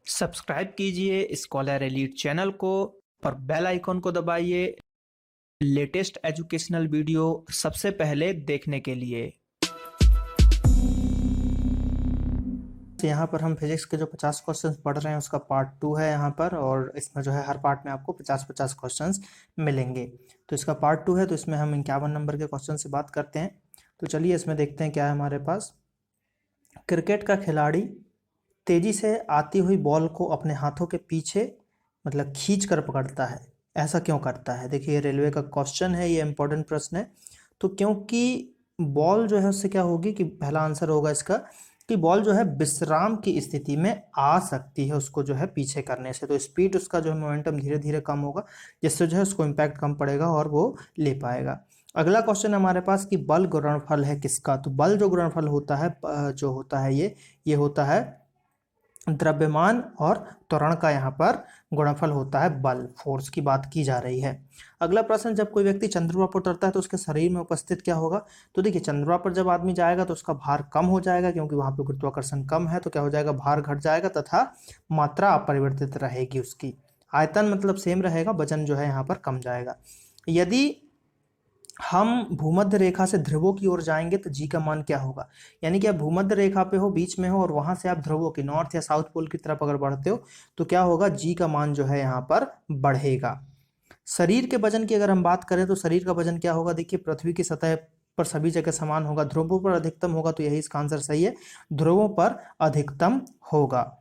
Subscribe कीजिए scholar elite channel को और बेल आइकॉन को दबाइए लेटेस्ट एजुकेशनल वीडियो सबसे पहले देखने के लिए। यहाँ पर हम फिजिक्स के जो 50 क्वेश्चंस पढ़ रहे हैं उसका पार्ट 2 है यहाँ पर, और इसमें जो है हर पार्ट में आपको 50-50 क्वेश्चंस मिलेंगे। तो इसका पार्ट 2 है, तो इसमें हम 51 नंबर के क्वेश्चन से बात करते हैं। तो चलिए इसमें देखते हैं क्या है हमारे पास। क्रिकेट का खिलाड़ी तेजी से आती हुई बॉल को अपने हाथों के पीछे मतलब खींच कर पकड़ता है, ऐसा क्यों करता है। देखिए ये रेलवे का क्वेश्चन है, ये इंपॉर्टेंट प्रश्न है। तो क्योंकि बॉल जो है उससे क्या होगी कि पहला आंसर होगा इसका कि बॉल जो है विश्राम की स्थिति में आ सकती है उसको जो है पीछे करने से, तो स्पीड उसका जो है मोमेंटम धीरे धीरे कम होगा, जिससे जो है उसको इम्पैक्ट कम पड़ेगा और वो ले पाएगा। अगला क्वेश्चन हमारे पास कि बल गुणनफल है किसका। तो बल जो गुणनफल होता है जो होता है ये होता है द्रव्यमान और त्वरण का यहाँ पर गुणनफल होता है बल, फोर्स की बात की जा रही है। अगला प्रश्न, जब कोई व्यक्ति चंद्रमा पर उतरता है तो उसके शरीर में उपस्थित क्या होगा। तो देखिए चंद्रमा पर जब आदमी जाएगा तो उसका भार कम हो जाएगा, क्योंकि वहां पे गुरुत्वाकर्षण कम है, तो क्या हो जाएगा, भार घट जाएगा तथा मात्रा अपरिवर्तित रहेगी उसकी। आयतन मतलब सेम रहेगा, वजन जो है यहाँ पर कम जाएगा। यदि हम भूमध्य रेखा से ध्रुवों की ओर जाएंगे तो जी का मान क्या होगा। यानी कि आप भूमध्य रेखा पे हो, बीच में हो, और वहां से आप ध्रुवों की नॉर्थ या साउथ पोल की तरफ अगर बढ़ते हो तो क्या होगा, जी का मान जो है यहाँ पर बढ़ेगा। शरीर के वजन की अगर हम बात करें तो शरीर का वजन क्या होगा। देखिए पृथ्वी की सतह पर सभी जगह समान होगा, ध्रुवों पर अधिकतम होगा, तो यही इसका आंसर सही है, ध्रुवों पर अधिकतम होगा।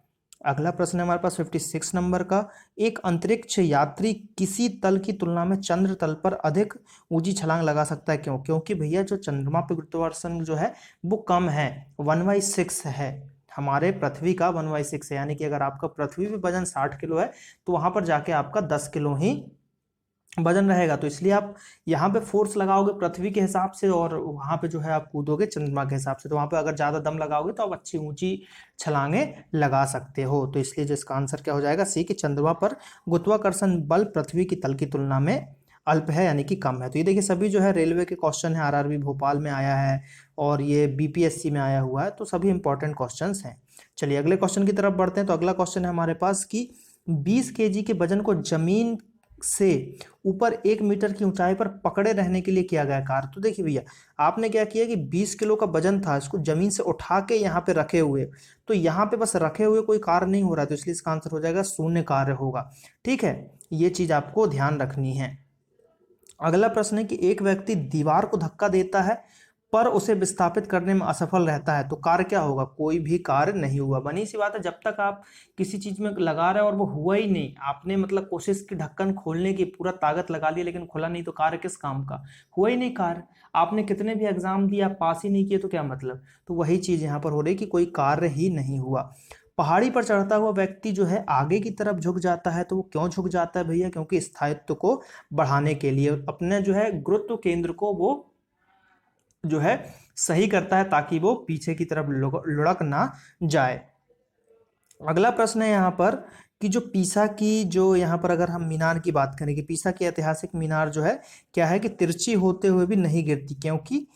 अगला प्रश्न है हमारे पास 56 नंबर का, एक अंतरिक्ष यात्री किसी तल की तुलना में चंद्र तल पर अधिक ऊंची छलांग लगा सकता है, क्यों। क्योंकि भैया जो चंद्रमा पे गुरुत्वाकर्षण जो है वो कम है, 1/6 है, हमारे पृथ्वी का 1/6 है। यानी कि अगर आपका पृथ्वी पे वजन 60 किलो है तो वहां पर जाके आपका 10 किलो ही वजन रहेगा, तो इसलिए आप यहाँ पे फोर्स लगाओगे पृथ्वी के हिसाब से, और वहां पे जो है आप कूदोगे चंद्रमा के हिसाब से, तो वहां पे अगर ज्यादा दम लगाओगे तो आप अच्छी ऊंची छलांगे लगा सकते हो। तो इसलिए जो इसका आंसर क्या हो जाएगा, सी, कि चंद्रमा पर गुरुत्वाकर्षण बल पृथ्वी की तल की तुलना में अल्प है, यानी कि कम है। तो ये देखिए सभी जो है रेलवे के क्वेश्चन है, आरआरबी भोपाल में आया है और ये बीपीएससी में आया हुआ है, तो सभी इंपॉर्टेंट क्वेश्चन हैं। चलिए अगले क्वेश्चन की तरफ बढ़ते हैं। तो अगला क्वेश्चन है हमारे पास कि 20 केजी के वजन को जमीन से ऊपर 1 मीटर की ऊंचाई पर पकड़े रहने के लिए किया गया कार्य। तो देखिए भैया आपने क्या किया कि 20 किलो का वजन था, इसको जमीन से उठा के यहाँ पे रखे हुए, तो यहाँ पे बस रखे हुए कोई कार्य नहीं हो रहा है, तो इसलिए इसका आंसर हो जाएगा शून्य कार्य होगा। ठीक है, ये चीज आपको ध्यान रखनी है। अगला प्रश्न है कि एक व्यक्ति दीवार को धक्का देता है पर उसे विस्थापित करने में असफल रहता है, तो कार्य क्या होगा, कोई भी कार्य नहीं हुआ। बनी सी बात है, जब तक आप किसी चीज में लगा रहे हो और वो हुआ ही नहीं, आपने मतलब कोशिश की ढक्कन खोलने की, पूरा ताकत लगा ली लेकिन खुला नहीं, तो कार्य किस काम का, हुआ ही नहीं कार्य। आपने कितने भी एग्जाम दिया, पास ही नहीं किए, तो क्या मतलब। तो वही चीज यहाँ पर हो रही कि कोई कार्य ही नहीं हुआ। पहाड़ी पर चढ़ता हुआ व्यक्ति जो है आगे की तरफ झुक जाता है, तो वो क्यों झुक जाता है भैया, क्योंकि स्थायित्व को बढ़ाने के लिए, अपने जो है गुरुत्व केंद्र को वो जो है सही करता है, ताकि वो पीछे की तरफ लुढ़क ना जाए। अगला प्रश्न है यहाँ पर कि जो पीसा की जो यहाँ पर अगर हम मीनार की बात करें कि पीसा की ऐतिहासिक मीनार जो है क्या है कि तिरछी होते हुए भी नहीं गिरती, क्योंकि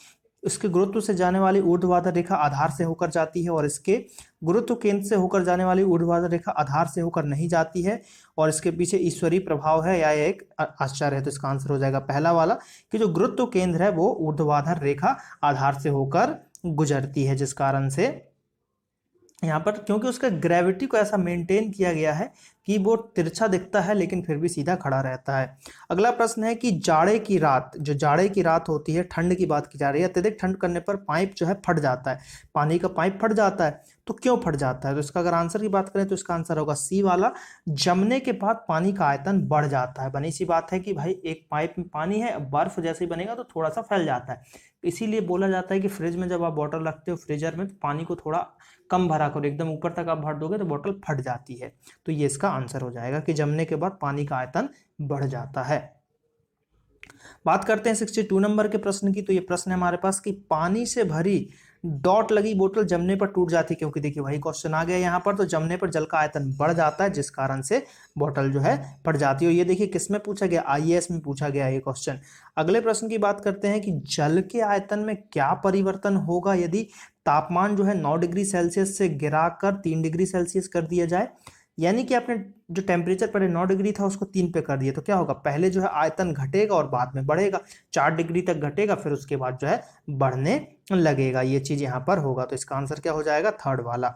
इसके गुरुत्व से जाने वाली ऊर्ध्वाधर रेखा आधार से होकर जाती है, और इसके गुरुत्व केंद्र से होकर जाने वाली ऊर्ध्वाधर रेखा आधार से होकर नहीं जाती है, और इसके पीछे ईश्वरीय प्रभाव है या एक आश्चर्य है। तो इसका आंसर हो जाएगा पहला वाला कि जो गुरुत्व केंद्र है वो ऊर्ध्वाधर रेखा आधार से होकर गुजरती है, जिस कारण से यहाँ पर, क्योंकि उसका ग्रेविटी को ऐसा मेंटेन किया गया है कि वो तिरछा दिखता है लेकिन फिर भी सीधा खड़ा रहता है। अगला प्रश्न है कि जाड़े की रात, जो जाड़े की रात होती है, ठंड की बात की जा रही है, अत्यधिक ठंड करने पर पाइप जो है फट जाता है, पानी का पाइप फट जाता है, तो क्यों फट जाता है। तो इसका अगर आंसर की बात करें तो इसका आंसर होगा सी वाला, जमने के बाद पानी का आयतन बढ़ जाता है। बनी सी बात है कि भाई एक पाइप में पानी है, बर्फ जैसे ही बनेगा तो थोड़ा सा फैल जाता है, इसीलिए बोला जाता है कि फ्रिज में जब आप बॉटल रखते हो फ्रीजर में, तो पानी को थोड़ा कम भरा करो, एकदम ऊपर तक आप भर दोगे तो बॉटल फट जाती है। तो ये इसका आंसर हो जाएगा कि जमने के बाद पानी का आयतन बढ़ जाता है। बात करते हैं 62 नंबर के प्रश्न की। तो ये प्रश्न है हमारे पास कि पानी से भरी डॉट लगी बोतल जमने पर टूट जाती है, क्योंकि देखिए वही क्वेश्चन आ गया यहाँ पर, तो जमने पर जल का आयतन बढ़ जाता है, जिस कारण से बोतल जो है फट जाती है। और ये देखिए किसमें पूछा गया, आईएएस में पूछा गया ये क्वेश्चन। अगले प्रश्न की बात करते हैं कि जल के आयतन में क्या परिवर्तन होगा यदि तापमान जो है 9 डिग्री सेल्सियस से गिराकर 3 डिग्री सेल्सियस कर दिया जाए। यानी कि आपने जो टेम्परेचर पहले 9 डिग्री था उसको 3 पे कर दिया, तो क्या होगा, पहले जो है आयतन घटेगा और बाद में बढ़ेगा, 4 डिग्री तक घटेगा, फिर उसके बाद जो है बढ़ने लगेगा। ये चीज यहाँ पर होगा, तो इसका आंसर क्या हो जाएगा, थर्ड वाला।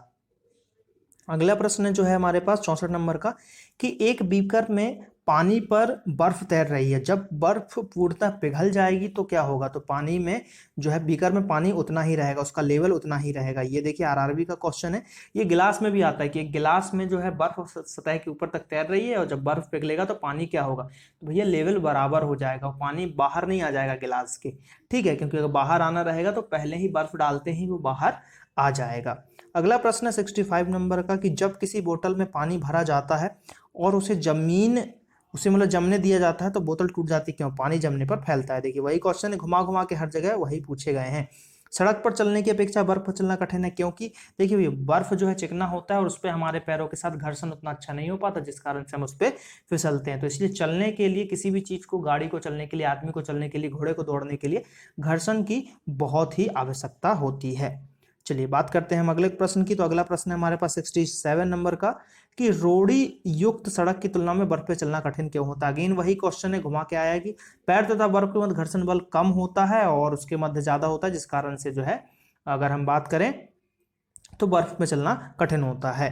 अगला प्रश्न जो है हमारे पास 64 नंबर का, कि एक बीकर में पानी पर बर्फ तैर रही है, जब बर्फ पूर्णतः पिघल जाएगी तो क्या होगा, तो पानी में जो है बीकर में पानी उतना ही रहेगा, उसका लेवल उतना ही रहेगा। ये देखिए आरआरबी का क्वेश्चन है। ये गिलास में भी आता है कि एक गिलास में जो है बर्फ सतह के ऊपर तक तैर रही है और जब बर्फ पिघलेगा तो पानी क्या होगा, तो भैया लेवल बराबर हो जाएगा, पानी बाहर नहीं आ जाएगा गिलास के, ठीक है, क्योंकि अगर बाहर आना रहेगा तो पहले ही बर्फ डालते ही वो बाहर आ जाएगा। अगला प्रश्न है 65 नंबर का, कि जब किसी बोतल में पानी भरा जाता है और उसे मतलब जमने दिया जाता है तो बोतल टूट जाती है, क्यों, पानी जमने पर फैलता है। देखिए वही क्वेश्चन है, घुमा घुमा के हर जगह वही पूछे गए हैं। सड़क पर चलने की अपेक्षा बर्फ पर चलना कठिन है, क्योंकि देखिए भैया बर्फ जो है चिकना होता है और उस पर हमारे पैरों के साथ घर्षण उतना अच्छा नहीं हो पाता, जिस कारण से हम उस पर फिसलते हैं। तो इसलिए चलने के लिए, किसी भी चीज को, गाड़ी को चलने के लिए, आदमी को चलने के लिए, घोड़े को दौड़ने के लिए घर्षण की बहुत ही आवश्यकता होती है। चलिए बात करते हैं हम अगले प्रश्न की। तो अगला प्रश्न है हमारे पास 67 नंबर का, कि रोड़ी युक्त सड़क की तुलना में बर्फ पे चलना कठिन क्यों होता है। अगेन वही क्वेश्चन है, घुमा के आया कि पैर तथा बर्फ के मध्य घर्षण बल कम होता है और उसके मध्य ज्यादा होता है, जिस कारण से जो है अगर हम बात करें तो बर्फ में चलना कठिन होता है।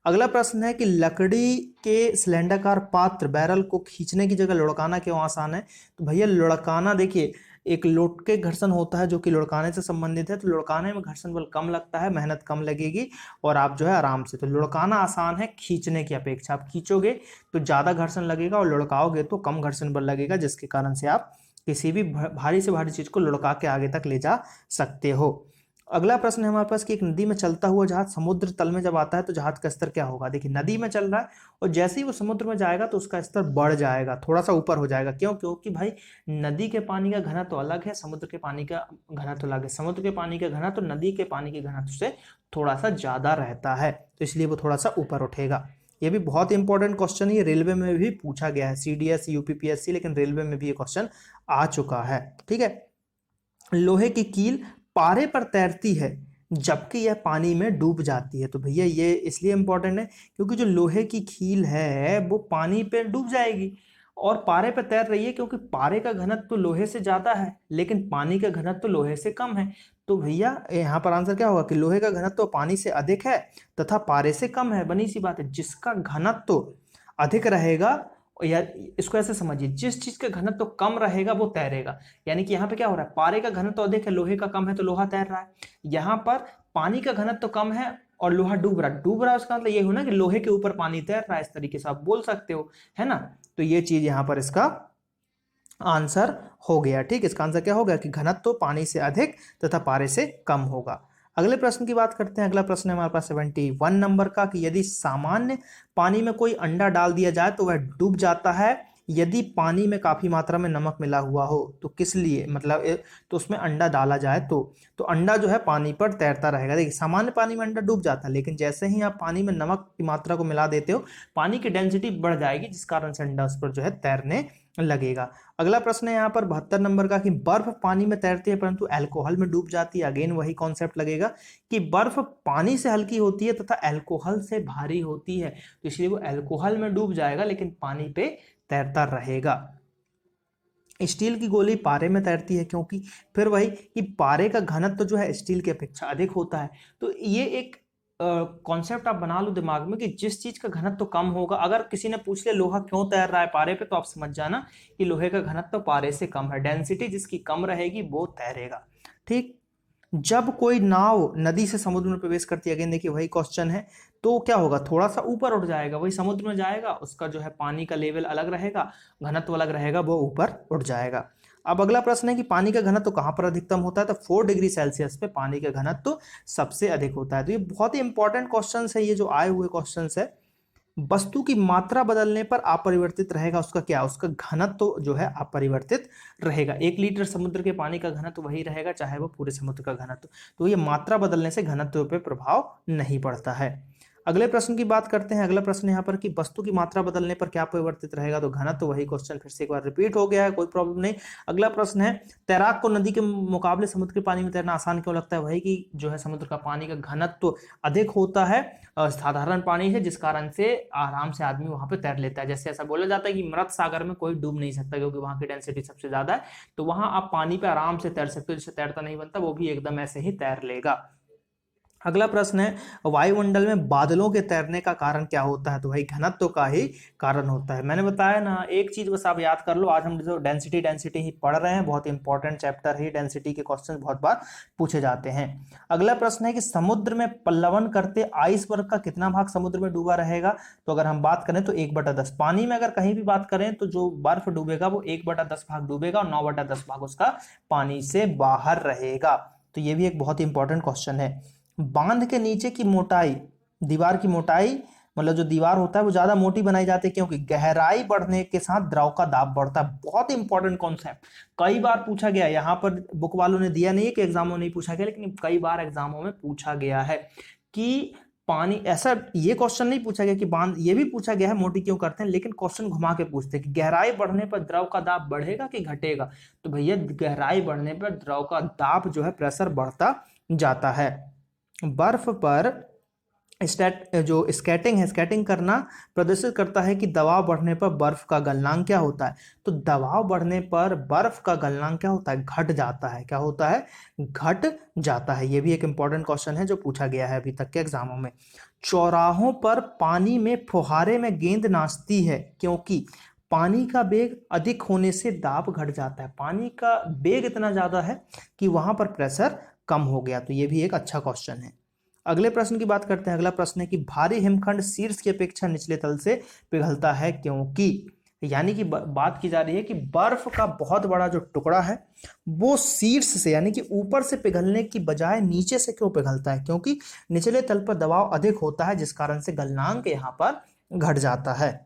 अगला प्रश्न है कि लकड़ी के सिलेंडरकार पात्र बैरल को खींचने की जगह लुढ़काना क्यों आसान है। तो भैया लुढ़काना, देखिए एक लोट के घर्षण होता है जो कि लुढ़काने से संबंधित है, तो लुढ़काने में घर्षण बल कम लगता है, मेहनत कम लगेगी और आप जो है आराम से, तो लुढ़काना आसान है खींचने की अपेक्षा। आप खींचोगे तो ज्यादा घर्षण लगेगा और लुढ़काओगे तो कम घर्षण बल लगेगा, जिसके कारण से आप किसी भी भारी से भारी चीज को लुढ़का के आगे तक ले जा सकते हो। अगला प्रश्न है हमारे पास, कि एक नदी में चलता हुआ जहाज समुद्र तल में जब आता है तो जहाज का स्तर क्या होगा। देखिए नदी में चल रहा है और जैसे ही वो समुद्र में जाएगा तो उसका स्तर बढ़ जाएगा, थोड़ा सा ऊपर हो जाएगा। क्यों, क्योंकि भाई नदी के पानी का घनत्व तो अलग है, समुद्र के पानी का घनत्व तो अलग है। समुद्र के पानी का घनत्व तो नदी के पानी के घनत्व से थोड़ा सा ज्यादा रहता है, तो इसलिए वो थोड़ा सा ऊपर उठेगा। ये भी बहुत इंपॉर्टेंट क्वेश्चन है, रेलवे में भी पूछा गया है, सीडीएस यूपीपीएससी, लेकिन रेलवे में भी ये क्वेश्चन आ चुका है। ठीक है, लोहे की कील पारे पर तैरती है जबकि यह पानी में डूब जाती है। तो भैया ये इसलिए इंपॉर्टेंट है क्योंकि जो लोहे की कील है वो पानी पे डूब जाएगी और पारे पे तैर रही है, क्योंकि पारे का घनत्व तो लोहे से ज्यादा है लेकिन पानी का घनत्व तो लोहे से कम है। तो भैया यहाँ पर आंसर क्या होगा कि लोहे का घनत्व तो पानी से अधिक है तथा पारे से कम है। बनी सी बात है, जिसका घनत्व तो अधिक रहेगा, या इसको ऐसे समझिए, जिस चीज का घनत्व तो कम रहेगा वो तैरेगा। यानी कि यहाँ पे क्या हो रहा है, पारे का घनत्व तो अधिक है, लोहे का कम है, तो लोहा तैर रहा है। यहाँ पर पानी का घनत्व तो कम है और लोहा डूब रहा है, उसका मतलब ये हो ना कि लोहे के ऊपर पानी तैर रहा है, इस तरीके से आप बोल सकते हो, है ना। तो ये चीज यहाँ पर इसका आंसर हो गया। ठीक, इसका आंसर क्या होगा कि घनत्व तो पानी से अधिक तथा पारे से कम होगा। अगले प्रश्न की बात करते हैं। अगला प्रश्न है हमारे पास 71 नंबर का, कि यदि सामान्य पानी में कोई अंडा डाल दिया जाए तो वह डूब जाता है यदि पानी में काफी मात्रा में नमक मिला हुआ हो। तो किस लिए, मतलब तो उसमें अंडा डाला जाए तो अंडा जो है पानी पर तैरता रहेगा। देखिए सामान्य पानी में अंडा डूब जाता है, लेकिन जैसे ही आप पानी में नमक की मात्रा को मिला देते हो पानी की डेंसिटी बढ़ जाएगी, जिस कारण से अंडा उस पर जो है तैरने लगेगा। अगला प्रश्न है यहाँ पर 72 नंबर का, कि बर्फ पानी में तैरती है परंतु अल्कोहल में डूब जाती है। अगेन वही कॉन्सेप्ट लगेगा कि बर्फ पानी से हल्की होती है तथा अल्कोहल से भारी होती है, तो इसलिए वो अल्कोहल में डूब जाएगा लेकिन पानी पे तैरता रहेगा। स्टील की गोली पारे में तैरती है क्योंकि, फिर वही कि पारे का घनत्व जो है स्टील की अपेक्षा अधिक होता है। तो ये एक कॉन्सेप्ट आप बना लो दिमाग में कि जिस चीज का घनत्व तो कम होगा, अगर किसी ने पूछ लिया लोहा क्यों तैर रहा है पारे पे, तो आप समझ जाना कि लोहे का घनत्व तो पारे से कम है, डेंसिटी जिसकी कम रहेगी वो तैरेगा। ठीक, जब कोई नाव नदी से समुद्र में प्रवेश करती है, अगेन देखिए वही क्वेश्चन है, तो क्या होगा, थोड़ा सा ऊपर उठ जाएगा, वही समुद्र में जाएगा, उसका जो है पानी का लेवल अलग रहेगा, घनत्व अलग रहेगा, वो ऊपर उठ जाएगा। अब अगला प्रश्न है कि पानी का घनत्व कहां पर अधिकतम होता है। तो 4 डिग्री सेल्सियस पे पानी का घनत्व सबसे अधिक होता है। तो ये बहुत ही इंपॉर्टेंट क्वेश्चन है, ये जो आए हुए क्वेश्चन है। वस्तु की मात्रा बदलने पर अपरिवर्तित रहेगा उसका क्या, उसका घनत्व तो जो है अपरिवर्तित रहेगा। 1 लीटर समुद्र के पानी का घनत्व वही रहेगा चाहे वो पूरे समुद्र का घनत्व, तो ये मात्रा बदलने से घनत्व पे प्रभाव नहीं पड़ता है। अगले प्रश्न की बात करते हैं। अगला प्रश्न यहाँ पर कि वस्तु की मात्रा बदलने पर क्या परिवर्तित रहेगा, तो घनत्व। तो वही क्वेश्चन फिर से एक बार रिपीट हो गया है, कोई प्रॉब्लम नहीं। अगला प्रश्न है, तैराक को नदी के मुकाबले समुद्र के पानी में तैरना आसान क्यों लगता है, वही कि जो है समुद्र का पानी का घनत्व अधिक होता है, साधारण पानी है, जिस कारण से आराम से आदमी वहां पे तैर लेता है। जैसे ऐसा बोला जाता है कि मृत सागर में कोई डूब नहीं सकता क्योंकि वहां की डेंसिटी सबसे ज्यादा है, तो वहां आप पानी पे आराम से तैर सकते हो। जिससे तैरता नहीं बनता वो भी एकदम ऐसे ही तैर लेगा। अगला प्रश्न है, वायुमंडल में बादलों के तैरने का कारण क्या होता है, तो भाई घनत्व का ही कारण होता है। मैंने बताया ना, एक चीज बस आप याद कर लो, आज हम जो डेंसिटी ही पढ़ रहे हैं, बहुत इंपॉर्टेंट चैप्टर है डेंसिटी के क्वेश्चन बहुत बार पूछे जाते हैं। अगला प्रश्न है कि समुद्र में पल्लवन करते आइसबर्ग का कितना भाग समुद्र में डूबा रहेगा, तो अगर हम बात करें तो 1/10। पानी में अगर कहीं भी बात करें तो जो बर्फ डूबेगा वो 1/10 भाग डूबेगा और 9/10 भाग उसका पानी से बाहर रहेगा। तो ये भी एक बहुत इंपॉर्टेंट क्वेश्चन है। बांध के नीचे की मोटाई, दीवार की मोटाई, मतलब जो दीवार होता है वो ज्यादा मोटी बनाई जाती है क्योंकि गहराई बढ़ने के साथ द्रव का दाब बढ़ता है। बहुत इंपॉर्टेंट कॉन्सेप्ट, कई बार पूछा गया। यहाँ पर बुक वालों ने दिया नहीं है कि एग्जामों में नहीं पूछा गया, लेकिन कई बार एग्जामों में पूछा गया है कि पानी, ऐसा ये क्वेश्चन नहीं पूछा गया कि बांध, ये भी पूछा गया है मोटी क्यों करते हैं, लेकिन क्वेश्चन घुमा के पूछते हैं कि गहराई बढ़ने पर द्रव का दाब बढ़ेगा कि घटेगा, तो भैया गहराई बढ़ने पर द्रव का दाब जो है, प्रेशर बढ़ता जाता है। बर्फ पर जो स्केटिंग है, स्केटिंग करना प्रदर्शित करता है कि दबाव बढ़ने पर बर्फ का गलनांक क्या होता है, तो दबाव बढ़ने पर बर्फ का गलनांक क्या होता है, घट जाता है। क्या होता है, घट जाता है। यह भी एक इंपॉर्टेंट क्वेश्चन है जो पूछा गया है अभी तक के एग्जामों में। चौराहों पर पानी में फुहारे में गेंद नाचती है क्योंकि पानी का बेग अधिक होने से दाब घट जाता है। पानी का बेग इतना ज्यादा है कि वहां पर प्रेशर कम हो गया। तो ये भी एक अच्छा क्वेश्चन है। अगले प्रश्न की बात करते हैं। अगला प्रश्न है कि भारी हिमखंड शीर्ष की अपेक्षा निचले तल से पिघलता है क्योंकि, यानी कि बात की जा रही है कि बर्फ का बहुत बड़ा जो टुकड़ा है वो शीर्ष से, यानी कि ऊपर से पिघलने की बजाय नीचे से क्यों पिघलता है, क्योंकि निचले तल पर दबाव अधिक होता है, जिस कारण से गलनांक यहां पर घट जाता है।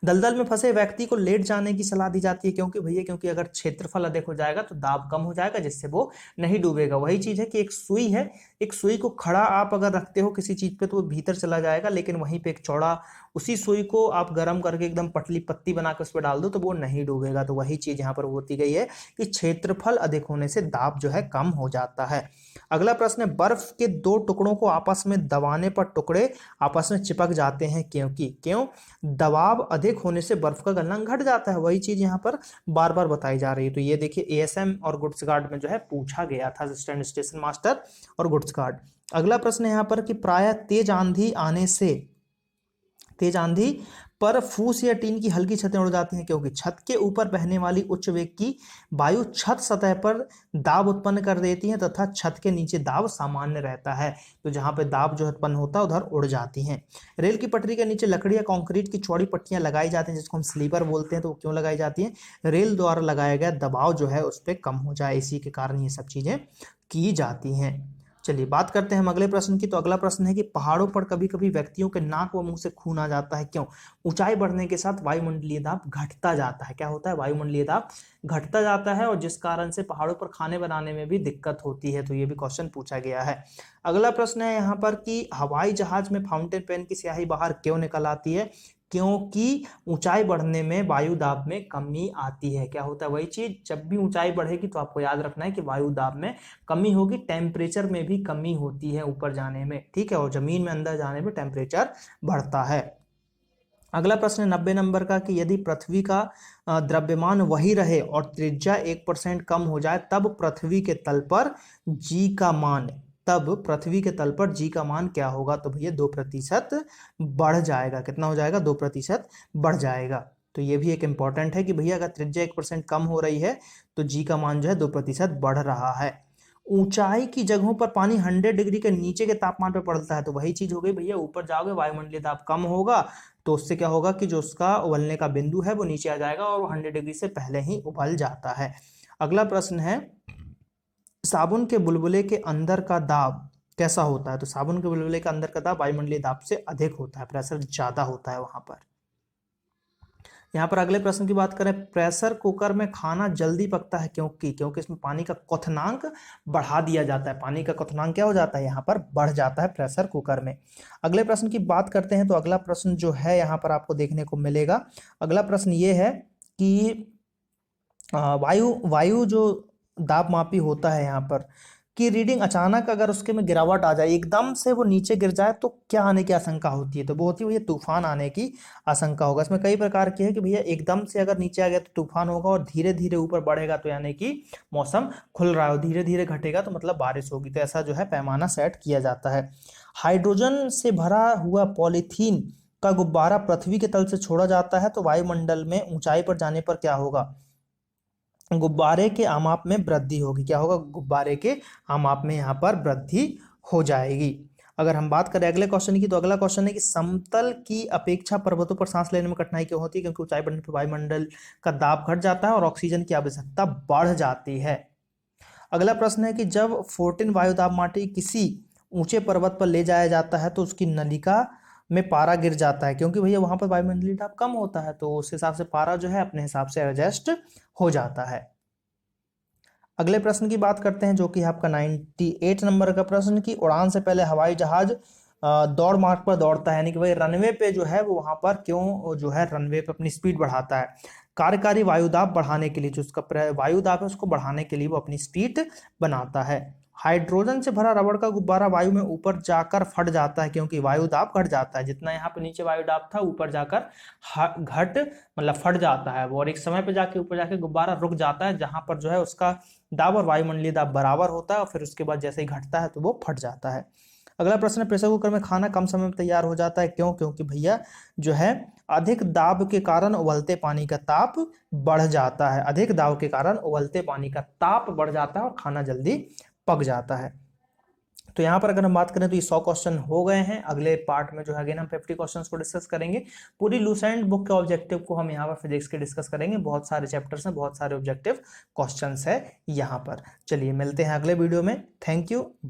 दलदल में फंसे व्यक्ति को लेट जाने की सलाह दी जाती है क्योंकि भैया, क्योंकि अगर क्षेत्रफल अधिक हो जाएगा तो दाब कम हो जाएगा, जिससे वो नहीं डूबेगा। वही चीज है कि एक सुई है, एक सुई को खड़ा आप अगर रखते हो किसी चीज पे तो वो भीतर चला जाएगा, लेकिन वहीं पे एक चौड़ा, उसी सुई को आप गर्म करके एकदम पतली पत्ती बना के उस पर डाल दो तो वो नहीं डूबेगा। तो वही चीज यहाँ पर होती गई है कि क्षेत्रफल अधिक होने से दाब जो है कम हो जाता है। अगला प्रश्न है, बर्फ के दो टुकड़ों को आपस में दबाने पर टुकड़े आपस में चिपक जाते हैं क्योंकि, क्यों, दबाव अधिक होने से बर्फ का गलनांक घट जाता है। वही चीज यहाँ पर बार बार बताई जा रही है। तो ये देखिए एएसएम और गुड्स गार्ड में जो है पूछा गया था, असिस्टेंट स्टेशन मास्टर और गुड्स गार्ड। अगला प्रश्न है यहाँ पर कि प्रायः तेज आंधी आने से, तेज आंधी पर फूस या टीन की हल्की छतें उड़ जाती हैं क्योंकि छत के ऊपर बहने वाली उच्च वेग की वायु छत सतह पर दाब उत्पन्न कर देती है तथा छत के नीचे दाब सामान्य रहता है। तो जहां पे दाब जो उत्पन्न होता है उधर उड़ जाती हैं। रेल की पटरी के नीचे लकड़ी या कंक्रीट की चौड़ी पट्टियां लगाई जाती हैं जिसको हम स्लीपर बोलते हैं। तो क्यों लगाई जाती है, रेल द्वारा लगाया गया दबाव जो है उस पर कम हो जाए, इसी के कारण ये सब चीजें की जाती हैं। चलिए बात करते हैं हम अगले प्रश्न की। तो अगला प्रश्न है कि पहाड़ों पर कभी कभी व्यक्तियों के नाक व मुंह से खून आ जाता है क्यों, ऊंचाई बढ़ने के साथ वायुमंडलीय दाब घटता जाता है। क्या होता है, वायुमंडलीय दाब घटता जाता है और जिस कारण से पहाड़ों पर खाने बनाने में भी दिक्कत होती है। तो ये भी क्वेश्चन पूछा गया है। अगला प्रश्न है यहाँ पर कि हवाई जहाज में फाउंटेन पेन की स्याही बाहर क्यों निकल आती है, क्योंकि ऊंचाई बढ़ने में वायु दाब में कमी आती है। क्या होता है, वही चीज, जब भी ऊंचाई बढ़ेगी तो आपको याद रखना है कि वायु दाब में कमी होगी, टेम्परेचर में भी कमी होती है ऊपर जाने में, ठीक है, और जमीन में अंदर जाने में टेम्परेचर बढ़ता है। अगला प्रश्न 90 नंबर का कि यदि पृथ्वी का द्रव्यमान वही रहे और त्रिज्या 1% कम हो जाए तब पृथ्वी के तल पर जी का मान, तब पृथ्वी के तल पर जी का मान क्या होगा, तो भैया 2% बढ़ जाएगा। कितना हो जाएगा, 2% बढ़ जाएगा। तो ये भी एक इंपॉर्टेंट है कि भैया अगर त्रिज्या 1% कम हो रही है तो जी का मान जो है 2% बढ़ रहा है। ऊंचाई की जगहों पर पानी 100 डिग्री के नीचे के तापमान पर पड़ता है। तो वही चीज हो गई भैया, ऊपर जाओगे वायुमंडलीय दाब कम होगा तो उससे क्या होगा कि जो उसका उबलने का बिंदु है वो नीचे आ जाएगा और वो 100 डिग्री से पहले ही उबल जाता है। अगला प्रश्न है, साबुन के बुलबुले के अंदर का दाब कैसा होता है, तो साबुन के बुलबुले के अंदर का दाब वायुमंडलीय दाब से अधिक होता है, प्रेशर ज्यादा होता है वहां पर। यहाँ पर अगले प्रश्न की बात करें, प्रेशर कुकर में खाना जल्दी पकता है क्योंकि इसमें पानी का क्वथनांक बढ़ा दिया जाता है। पानी का क्वथनांक क्या हो जाता है, यहाँ पर बढ़ जाता है प्रेशर कुकर में। अगले प्रश्न की बात करते हैं, तो अगला प्रश्न जो है यहाँ पर आपको देखने को मिलेगा, अगला प्रश्न ये है कि वायु वायु जो दाब मापी होता है यहाँ पर की रीडिंग अचानक अगर उसके में गिरावट आ जाए, एकदम से वो नीचे गिर जाए, तो क्या आने की आशंका होती है, तो वो होती है भैया तूफान आने की आशंका होगा। इसमें कई प्रकार की है कि भैया एकदम से अगर नीचे आ गया तो तूफान होगा, और धीरे धीरे ऊपर बढ़ेगा तो यानी कि मौसम खुल रहा है, और धीरे धीरे घटेगा तो मतलब बारिश होगी। तो ऐसा जो है पैमाना सेट किया जाता है। हाइड्रोजन से भरा हुआ पॉलीथीन का गुब्बारा पृथ्वी के तल से छोड़ा जाता है, तो वायुमंडल में ऊंचाई पर जाने पर क्या होगा, गुब्बारे के आमाप में वृद्धि होगी। क्या होगा, गुब्बारे के आमाप में यहाँ पर वृद्धि हो जाएगी। अगर हम बात करें अगले क्वेश्चन की, तो अगला क्वेश्चन है कि समतल की अपेक्षा पर्वतों पर सांस लेने में कठिनाई क्यों होती है, क्योंकि ऊंचाई बढ़ने पर वायुमंडल का दाब घट जाता है और ऑक्सीजन की आवश्यकता बढ़ जाती है। अगला प्रश्न है कि जब 14 वायुदाब माटी किसी ऊंचे पर्वत पर ले जाया जाता है तो उसकी नलिका में पारा गिर जाता है, क्योंकि भैया वहां पर वायुमंडलीय दाब कम होता है, तो उस हिसाब से पारा जो है अपने हिसाब से एडजस्ट हो जाता है। अगले प्रश्न की बात करते हैं, जो कि आपका 98 नंबर का प्रश्न, की उड़ान से पहले हवाई जहाज दौड़ मार्ग पर दौड़ता है, यानी कि भाई रनवे पे जो है वो वहां पर क्यों जो है रनवे पे अपनी स्पीड बढ़ाता है, कार्यकारी वायुदाब बढ़ाने के लिए, जो उसका वायुदाब है उसको बढ़ाने के लिए वो अपनी स्पीड बनाता है। हाइड्रोजन से भरा रबड़ का गुब्बारा वायु में ऊपर जाकर फट जाता है, क्योंकि वायुदाब घट जाता है, जितना यहाँ पे नीचे वायुदाब था ऊपर जाकर घट मतलब फट जाता है वो, और एक समय पे जाके ऊपर जाके गुब्बारा रुक जाता है, जहां पर जो है उसका दाब और वायुमंडलीय दाब बराबर होता है, और फिर उसके बाद जैसे ही घटता है तो वो फट जाता है। अगला प्रश्न है, प्रेशर कुकर में खाना कम समय में तैयार हो जाता है, क्योंकि भैया जो है अधिक दाब के कारण उबलते पानी का ताप बढ़ जाता है, अधिक दाब के कारण उबलते पानी का ताप बढ़ जाता है और खाना जल्दी पक जाता है। तो यहाँ पर अगर हम बात करें तो ये 100 क्वेश्चन हो गए हैं। अगले पार्ट में जो है अगेन हम 50 क्वेश्चंस को डिस्कस करेंगे। पूरी लूसेंट बुक के ऑब्जेक्टिव को हम यहाँ पर फिजिक्स के डिस्कस करेंगे। बहुत सारे चैप्टर्स हैं, बहुत सारे ऑब्जेक्टिव क्वेश्चंस है यहाँ पर। चलिए मिलते हैं अगले वीडियो में। Thank you.